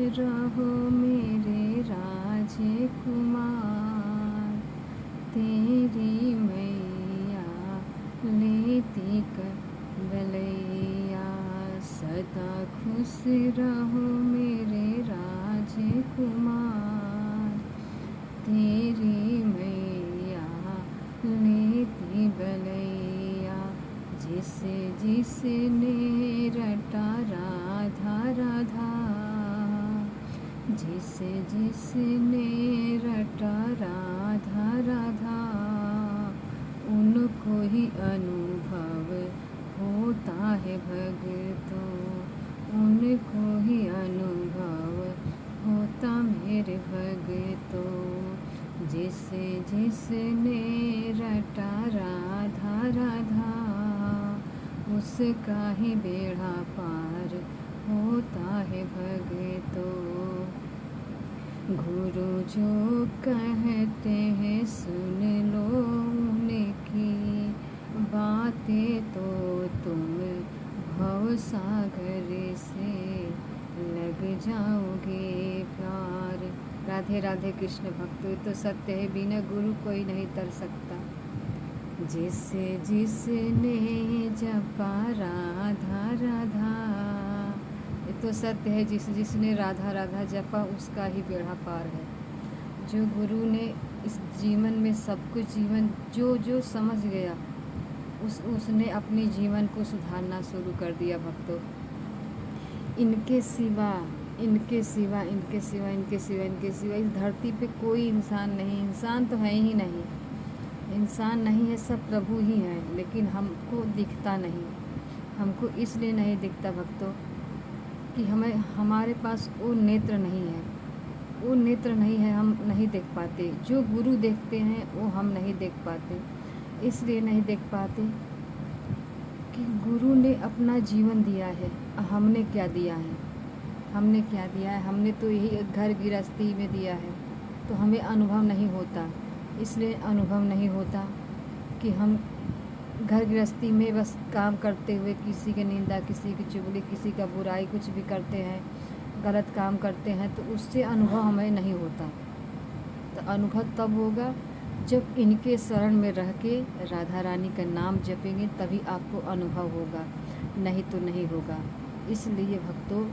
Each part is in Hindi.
रहो मेरे राजकुमार। तेरी मैया लेती बलैया, सदा खुश रहो मेरे राजकुमार। तेरी मैया लेती बलैया, जिसे जिसने रटा राधा राधा, जिसे जिसने रटा राधा राधा, उनको ही अनुभव होता है भक्तों, उनको ही अनुभव होता मेरे भक्तों। जिसे जिसने रटा राधा राधा, उसका ही बेड़ा पार होता है भक्तों। गुरु जो कहते हैं सुन लो उनकी बातें, तो तुम भव सागर से लग जाओगे पार। राधे राधे कृष्ण भक्तों, तो सत्य है, बिना गुरु कोई नहीं तर सकता। जिसे जिसने जपा राधा राधा, ये तो सत्य है, जिसने राधा राधा जपा उसका ही बेड़ा पार है। जो गुरु ने इस जीवन में सब कुछ जो जो समझ गया उसने अपने जीवन को सुधारना शुरू कर दिया भक्तों। इनके सिवा इनके सिवा इनके सिवा इनके सिवा इनके सिवा इस धरती पे कोई इंसान नहीं, इंसान तो है ही नहीं, इंसान नहीं है, सब प्रभु ही हैं। लेकिन हमको दिखता नहीं, हमको इसलिए नहीं दिखता भक्तों कि हमारे पास वो नेत्र नहीं है, वो नेत्र नहीं है, हम नहीं देख पाते। जो गुरु देखते हैं वो हम नहीं देख पाते। इसलिए नहीं देख पाते कि गुरु ने अपना जीवन दिया है, हमने क्या दिया है, हमने क्या दिया है। हमने तो यही घर गृहस्थी में दिया है, तो हमें अनुभव नहीं होता। इसलिए अनुभव नहीं होता कि हम घर गृहस्थी में बस काम करते हुए किसी की निंदा, किसी की चुगली, किसी का बुराई कुछ भी करते हैं, गलत काम करते हैं, तो उससे अनुभव हमें नहीं होता। तो अनुभव तब होगा जब इनके शरण में रह के राधा रानी का नाम जपेंगे, तभी आपको अनुभव होगा, नहीं तो नहीं होगा। इसलिए भक्तों,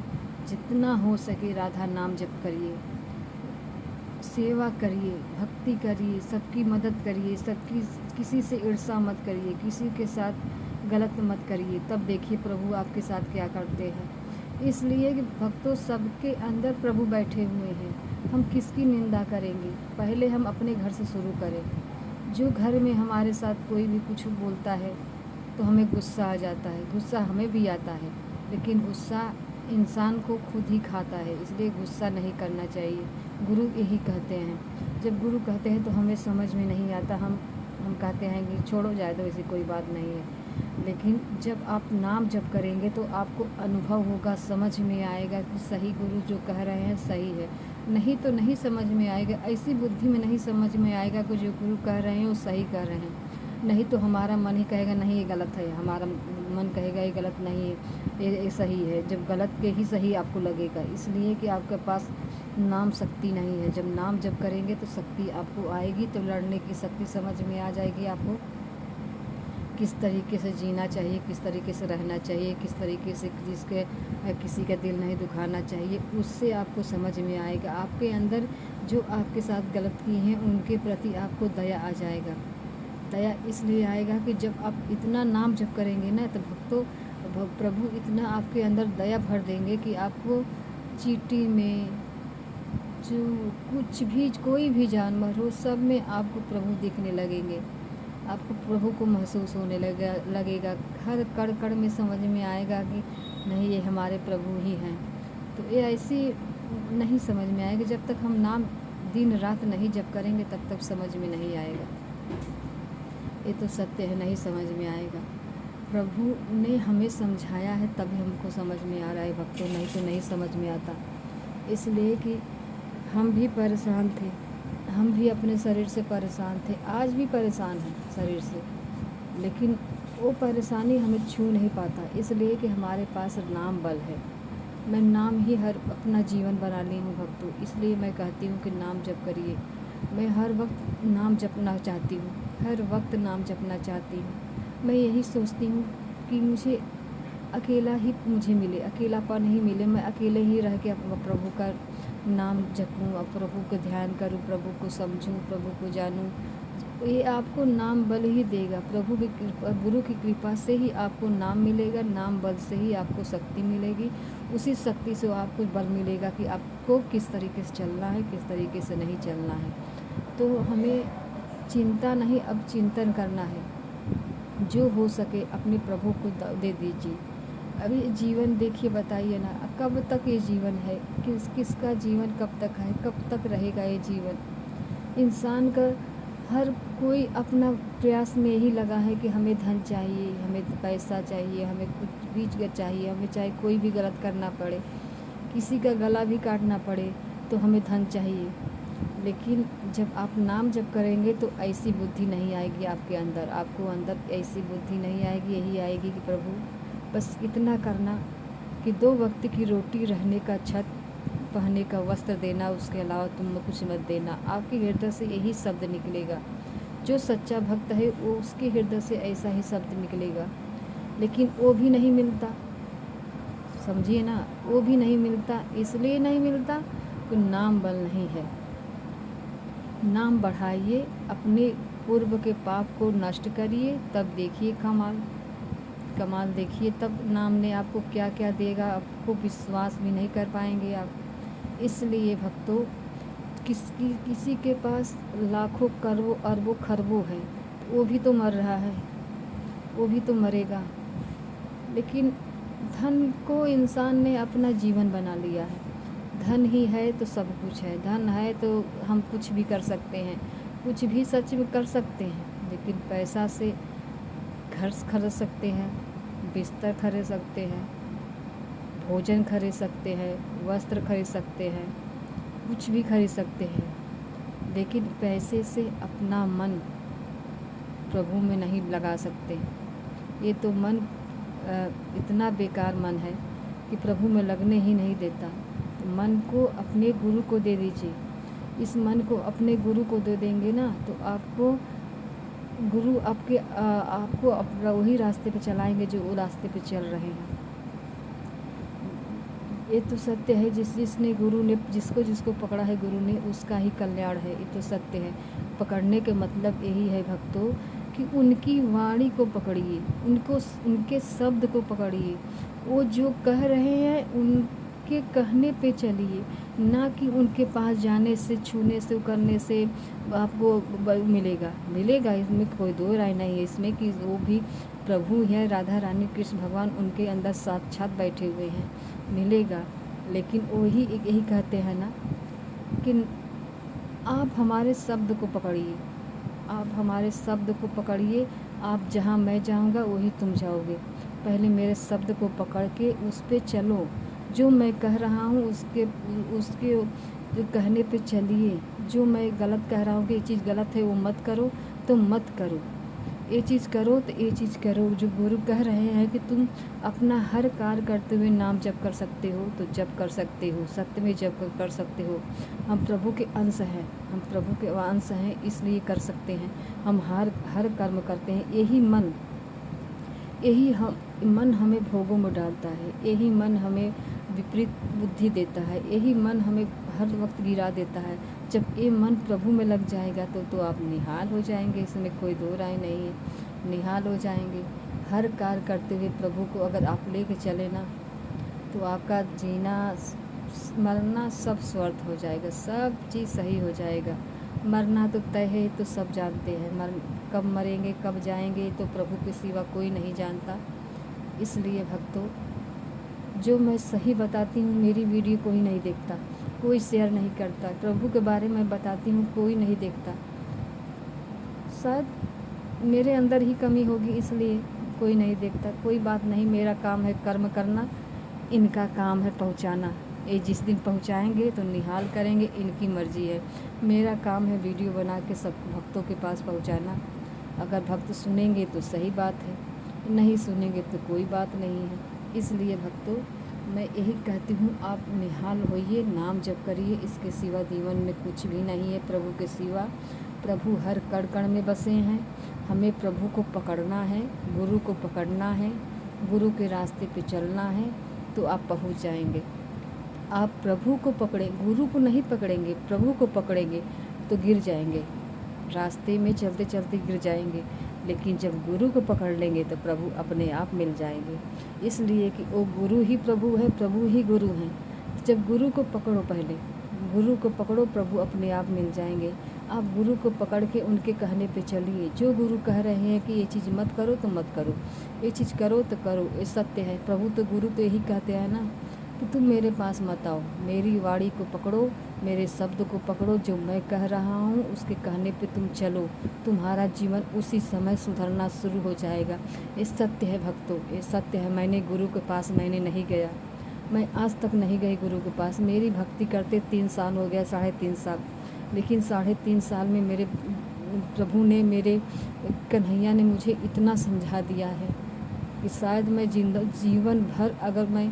जितना हो सके राधा नाम जप करिए, सेवा करिए, भक्ति करिए, सबकी मदद करिए, किसी से ईर्ष्या मत करिए, किसी के साथ गलत मत करिए। तब देखिए प्रभु आपके साथ क्या करते हैं। इसलिए कि भक्तों, सबके अंदर प्रभु बैठे हुए हैं, हम किसकी निंदा करेंगे। पहले हम अपने घर से शुरू करें। जो घर में हमारे साथ कोई भी कुछ बोलता है तो हमें गुस्सा आ जाता है, गुस्सा हमें भी आता है, लेकिन गुस्सा इंसान को खुद ही खाता है, इसलिए गुस्सा नहीं करना चाहिए। गुरु यही कहते हैं। जब गुरु कहते हैं तो हमें समझ में नहीं आता, हम कहते हैं कि छोड़ो जाए तो ऐसी कोई बात नहीं है। लेकिन जब आप नाम जप करेंगे तो आपको अनुभव होगा, समझ में आएगा कि सही गुरु जो कह रहे हैं सही है। नहीं तो नहीं समझ में आएगा, ऐसी बुद्धि में नहीं समझ में आएगा कि जो गुरु कह रहे हैं वो सही कह रहे हैं। नहीं तो हमारा मन ही कहेगा नहीं ये गलत है, हमारा मन कहेगा ये गलत नहीं है, ये सही है। जब गलत के ही सही आपको लगेगा, इसलिए कि आपके पास नाम शक्ति नहीं है। जब नाम जप करेंगे तो शक्ति आपको आएगी, तो लड़ने की शक्ति समझ में आ जाएगी आपको, किस तरीके से जीना चाहिए, किस तरीके से रहना चाहिए, किस तरीके से किसी का दिल नहीं दुखाना चाहिए, उससे आपको समझ में आएगा। आपके अंदर जो आपके साथ गलत किए हैं उनके प्रति आपको दया आ जाएगा। दया इसलिए आएगा कि जब आप इतना नाम जप करेंगे ना, तो भक्तों प्रभु इतना आपके अंदर दया भर देंगे कि आपको चींटी में जो कुछ भी, कोई भी जानवर हो, सब में आपको प्रभु दिखने लगेंगे। आपको प्रभु को महसूस होने लगेगा। हर कड़ कड़ में समझ में आएगा कि नहीं ये हमारे प्रभु ही हैं। तो ये ऐसी नहीं समझ में आएगा, जब तक हम नाम दिन रात नहीं जप करेंगे तब तक समझ में नहीं आएगा। ये तो सत्य है, नहीं समझ में आएगा। प्रभु ने हमें समझाया है तभी हमको समझ में आ रहा है भक्तों, नहीं तो नहीं समझ में आता। इसलिए कि हम भी परेशान थे, हम भी अपने शरीर से परेशान थे, आज भी परेशान हैं शरीर से, लेकिन वो परेशानी हमें छू नहीं पाता, इसलिए कि हमारे पास नाम बल है। मैं नाम ही हर अपना जीवन बना ली हूँ भक्तों। इसलिए मैं कहती हूँ कि नाम जप करिए। मैं हर वक्त नाम जपना चाहती हूँ, हर वक्त नाम जपना चाहती हूँ। मैं यही सोचती हूँ कि मुझे अकेला ही मुझे मिले, अकेलापन ही मिले। मैं अकेले ही रह के प्रभु का नाम जपूँ, अब प्रभु को ध्यान करूँ, प्रभु को समझूँ, प्रभु को जानूँ। ये आपको नाम बल ही देगा। प्रभु की कृपा, गुरु की कृपा से ही आपको नाम मिलेगा। नाम बल से ही आपको शक्ति मिलेगी। उसी शक्ति से आपको बल मिलेगा कि आपको किस तरीके से चलना है, किस तरीके से नहीं चलना है। तो हमें चिंता नहीं, अब चिंतन करना है। जो हो सके अपने प्रभु को दे दीजिए। अभी जीवन देखिए, बताइए ना कब तक ये जीवन है, किसका जीवन कब तक है, कब तक रहेगा ये जीवन। इंसान का हर कोई अपना प्रयास में यही लगा है कि हमें धन चाहिए, हमें पैसा चाहिए, हमें कुछ भी चाहिए, हमें चाहे कोई भी गलत करना पड़े, किसी का गला भी काटना पड़े तो हमें धन चाहिए। लेकिन जब आप नाम जप करेंगे तो ऐसी बुद्धि नहीं आएगी आपके अंदर, आपको अंदर ऐसी बुद्धि नहीं आएगी। यही आएगी कि प्रभु बस इतना करना कि 2 वक्त की रोटी, रहने का छत, पहनने का वस्त्र देना, उसके अलावा तुम कुछ मत देना। आपके हृदय से यही शब्द निकलेगा। जो सच्चा भक्त है वो उसके हृदय से ऐसा ही शब्द निकलेगा। लेकिन वो भी नहीं मिलता, समझिए ना, वो भी नहीं मिलता। इसलिए नहीं मिलता कि नाम बल नहीं है। नाम बढ़ाइए, अपने पूर्व के पाप को नष्ट करिए, तब देखिए कमाल देखिए। तब नाम ने आपको क्या क्या देगा, आपको विश्वास भी नहीं कर पाएंगे आप। इसलिए भक्तों, किसी के पास लाखों करोड़ों अरबों खरबों है, वो भी तो मर रहा है, वो भी तो मरेगा। लेकिन धन को इंसान ने अपना जीवन बना लिया है। धन ही है तो सब कुछ है, धन है तो हम कुछ भी कर सकते हैं, कुछ भी सच में कर सकते हैं। लेकिन पैसा से घर खरीद सकते हैं, बिस्तर खरीद सकते हैं, भोजन खरीद सकते हैं, वस्त्र खरीद सकते हैं, कुछ भी खरीद सकते हैं। लेकिन पैसे से अपना मन प्रभु में नहीं लगा सकते। ये तो मन इतना बेकार मन है कि प्रभु में लगने ही नहीं देता। मन को अपने गुरु को दे दीजिए। इस मन को अपने गुरु को दे देंगे ना तो आपको गुरु आपको वही रास्ते पे चलाएंगे जो वो रास्ते पे चल रहे हैं। ये तो सत्य है। जिसने गुरु ने जिसको पकड़ा है गुरु ने, उसका ही कल्याण है। ये तो सत्य है। पकड़ने के मतलब यही है भक्तों कि उनकी वाणी को पकड़िए, उनके शब्द को पकड़िए। वो जो कह रहे हैं उनके कहने पे चलिए, ना कि उनके पास जाने से, छूने से, करने से आपको मिलेगा। इसमें कोई दो राय नहीं है इसमें कि वो भी प्रभु है, राधा रानी कृष्ण भगवान उनके अंदर साक्षात बैठे हुए हैं, मिलेगा। लेकिन वही यही कहते हैं ना कि आप हमारे शब्द को पकड़िए, आप हमारे शब्द को पकड़िए। आप जहाँ मैं जाऊँगा वही तुम जाओगे। पहले मेरे शब्द को पकड़ के उस पे चलो। जो मैं कह रहा हूँ उसके जो कहने पे चलिए। जो मैं गलत कह रहा हूँ कि ये चीज़ गलत है वो मत करो तो मत करो, ये चीज़ करो तो ये चीज़ करो। जो गुरु कह रहे हैं कि तुम अपना हर कार्य करते हुए नाम जप कर सकते हो तो जप कर सकते हो, सत्य में जप कर सकते हो। हम प्रभु के अंश हैं, हम प्रभु के अंश हैं, इसलिए कर सकते हैं। हम हर कर्म करते हैं। यही मन हमें भोगों में डालता है, यही मन हमें विपरीत बुद्धि देता है, यही मन हमें हर वक्त गिरा देता है। जब ये मन प्रभु में लग जाएगा तो आप निहाल हो जाएंगे। इसमें कोई दो राय नहीं है, निहाल हो जाएंगे। हर कार्य करते हुए प्रभु को अगर आप लेके चले ना तो आपका जीना मरना सब स्वर्थ हो जाएगा, सब चीज़ सही हो जाएगा। मरना तो तय है, तो सब जानते हैं। कब मरेंगे, कब जाएंगे तो प्रभु के सिवा कोई नहीं जानता। इसलिए भक्तों, जो मैं सही बताती हूँ मेरी वीडियो कोई नहीं देखता, कोई शेयर नहीं करता। प्रभु के बारे में बताती हूँ कोई नहीं देखता। शायद मेरे अंदर ही कमी होगी इसलिए कोई नहीं देखता। कोई बात नहीं, मेरा काम है कर्म करना, इनका काम है पहुँचाना। ये जिस दिन पहुँचाएंगे तो निहाल करेंगे, इनकी मर्जी है। मेरा काम है वीडियो बना के सब भक्तों के पास पहुँचाना। अगर भक्त सुनेंगे तो सही बात है, नहीं सुनेंगे तो कोई बात नहीं है। इसलिए भक्तों, मैं यही कहती हूँ, आप निहाल होइए, नाम जप करिए, इसके सिवा जीवन में कुछ भी नहीं है प्रभु के सिवा। प्रभु हर कण कण में बसे हैं। हमें प्रभु को पकड़ना है, गुरु को पकड़ना है, गुरु के रास्ते पे चलना है, तो आप पहुँच जाएंगे। आप प्रभु को पकड़े, गुरु को नहीं पकड़ेंगे, प्रभु को पकड़ेंगे तो गिर जाएंगे, रास्ते में चलते चलते गिर जाएंगे। लेकिन जब गुरु को पकड़ लेंगे तो प्रभु अपने आप मिल जाएंगे। इसलिए कि वो गुरु ही प्रभु है, प्रभु ही गुरु हैं। जब गुरु को पकड़ो, पहले गुरु को पकड़ो, प्रभु अपने आप मिल जाएंगे। आप गुरु को पकड़ के उनके कहने पे चलिए। जो गुरु कह रहे हैं कि ये चीज़ मत करो तो मत करो, ये चीज़ करो तो करो, ये सत्य है। प्रभु तो गुरु तो यही कहते हैं ना कि तुम मेरे पास मत आओ, मेरी वाणी को पकड़ो, मेरे शब्द को पकड़ो, जो मैं कह रहा हूँ उसके कहने पे तुम चलो, तुम्हारा जीवन उसी समय सुधरना शुरू हो जाएगा। ये सत्य है भक्तों, ये सत्य है। मैंने गुरु के पास मैंने नहीं गया, मैं आज तक नहीं गई गुरु के पास। मेरी भक्ति करते 3 साल हो गया, 3.5 साल। लेकिन 3.5 साल में मेरे प्रभु ने, मेरे कन्हैया ने मुझे इतना समझा दिया है कि शायद मैं जीवन भर अगर मैं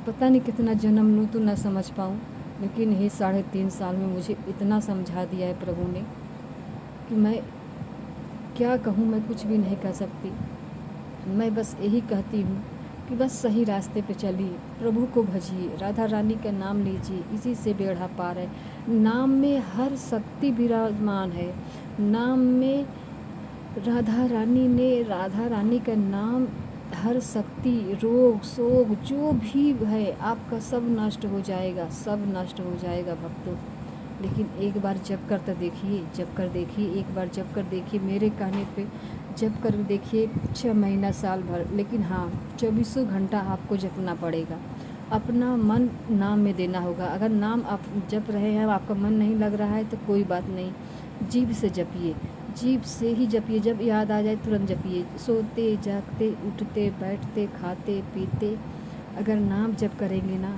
पता नहीं कितना जन्म लूँ तो ना समझ पाऊँ। लेकिन ये 3.5 साल में मुझे इतना समझा दिया है प्रभु ने कि मैं क्या कहूँ, मैं कुछ भी नहीं कह सकती। मैं बस यही कहती हूँ कि बस सही रास्ते पे चलिए, प्रभु को भजिए, राधा रानी का नाम लीजिए, इसी से बेड़ा पार है। नाम में हर शक्ति विराजमान है। नाम में राधा रानी का नाम, हर शक्ति, रोग शोक जो भी है आपका सब नष्ट हो जाएगा, सब नष्ट हो जाएगा भक्तों। लेकिन एक बार जप कर तो देखिए, जप कर देखिए, एक बार जप कर देखिए, मेरे कहने पे जप कर देखिए, 6 महीना साल भर। लेकिन हाँ, 24 घंटा आपको जपना पड़ेगा, अपना मन नाम में देना होगा। अगर नाम आप जप रहे हैं, आपका मन नहीं लग रहा है तो कोई बात नहीं, जीभ से जपिए, जीभ से ही जपिए। जब याद आ जाए तुरंत जपिए, सोते जागते उठते बैठते खाते पीते अगर नाम जप करेंगे ना,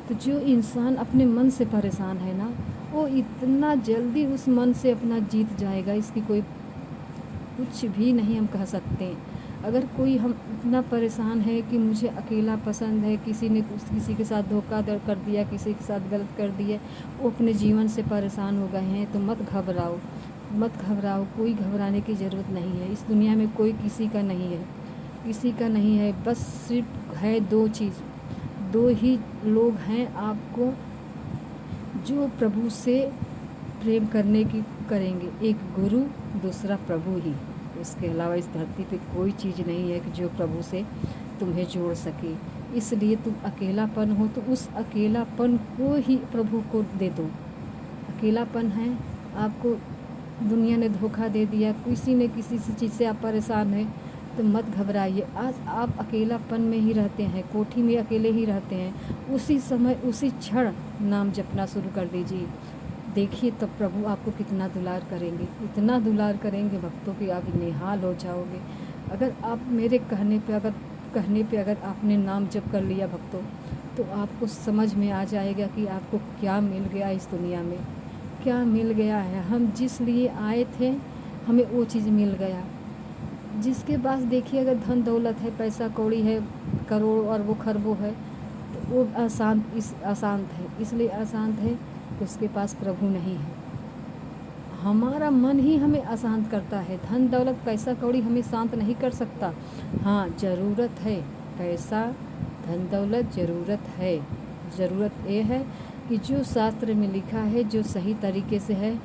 तो जो इंसान अपने मन से परेशान है ना, वो इतना जल्दी उस मन से अपना जीत जाएगा, इसकी कोई कुछ भी नहीं हम कह सकते हैं। अगर कोई हम इतना परेशान है कि मुझे अकेला पसंद है, किसी ने किसी के साथ धोखा कर दिया, किसी के साथ गलत कर दिया, वो अपने जीवन से परेशान हो गए हैं, तो मत घबराओ, मत घबराओ। कोई घबराने की ज़रूरत नहीं है। इस दुनिया में कोई किसी का नहीं है, किसी का नहीं है। बस सिर्फ है 2 चीज़, 2 ही लोग हैं आपको जो प्रभु से प्रेम करने की करेंगे, एक गुरु, दूसरा प्रभु ही। उसके अलावा इस धरती पे कोई चीज़ नहीं है कि जो प्रभु से तुम्हें जोड़ सके। इसलिए तुम अकेलापन हो तो उस अकेलापन को ही प्रभु को दे दो। अकेलापन है, आपको दुनिया ने धोखा दे दिया, किसी ने किसी चीज़ से आप परेशान हैं, तो मत घबराइए। आज आप अकेलापन में ही रहते हैं, कोठी में अकेले ही रहते हैं, उसी समय उसी क्षण नाम जपना शुरू कर दीजिए। देखिए तब प्रभु आपको कितना दुलार करेंगे, इतना दुलार करेंगे भक्तों कि आप निहाल हो जाओगे। अगर आप मेरे कहने पे अगर आपने नाम जप कर लिया भक्तों, तो आपको समझ में आ जाएगा कि आपको क्या मिल गया, इस दुनिया में क्या मिल गया है। हम जिस लिए आए थे हमें वो चीज़ मिल गया। जिसके पास देखिए अगर धन दौलत है, पैसा कौड़ी है, करोड़ और वो खरबों है, तो वो अशांत है। इसलिए अशांत है कि उसके पास प्रभु नहीं है। हमारा मन ही हमें अशांत करता है। धन दौलत पैसा कौड़ी हमें शांत नहीं कर सकता। हाँ, ज़रूरत है पैसा धन दौलत, ज़रूरत है। ज़रूरत ये है कि जो शास्त्र में लिखा है, जो सही तरीके से है,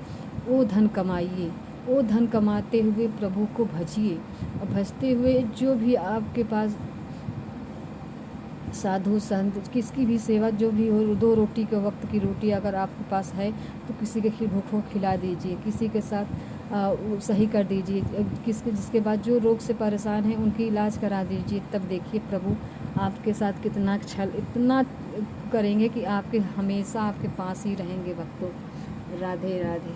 वो धन कमाइए। वो धन कमाते हुए प्रभु को भजिए, और भजते हुए जो भी आपके पास साधु संत, किसकी भी सेवा जो भी हो, 2 रोटी के वक्त की रोटी अगर आपके पास है तो किसी के भूखों खिला दीजिए, किसी के साथ सही कर दीजिए, जिसके बाद जो रोग से परेशान हैं उनकी इलाज करा दीजिए। तब देखिए प्रभु आपके साथ कितना छल इतना करेंगे कि आपके हमेशा आपके पास ही रहेंगे भक्तों। राधे राधे।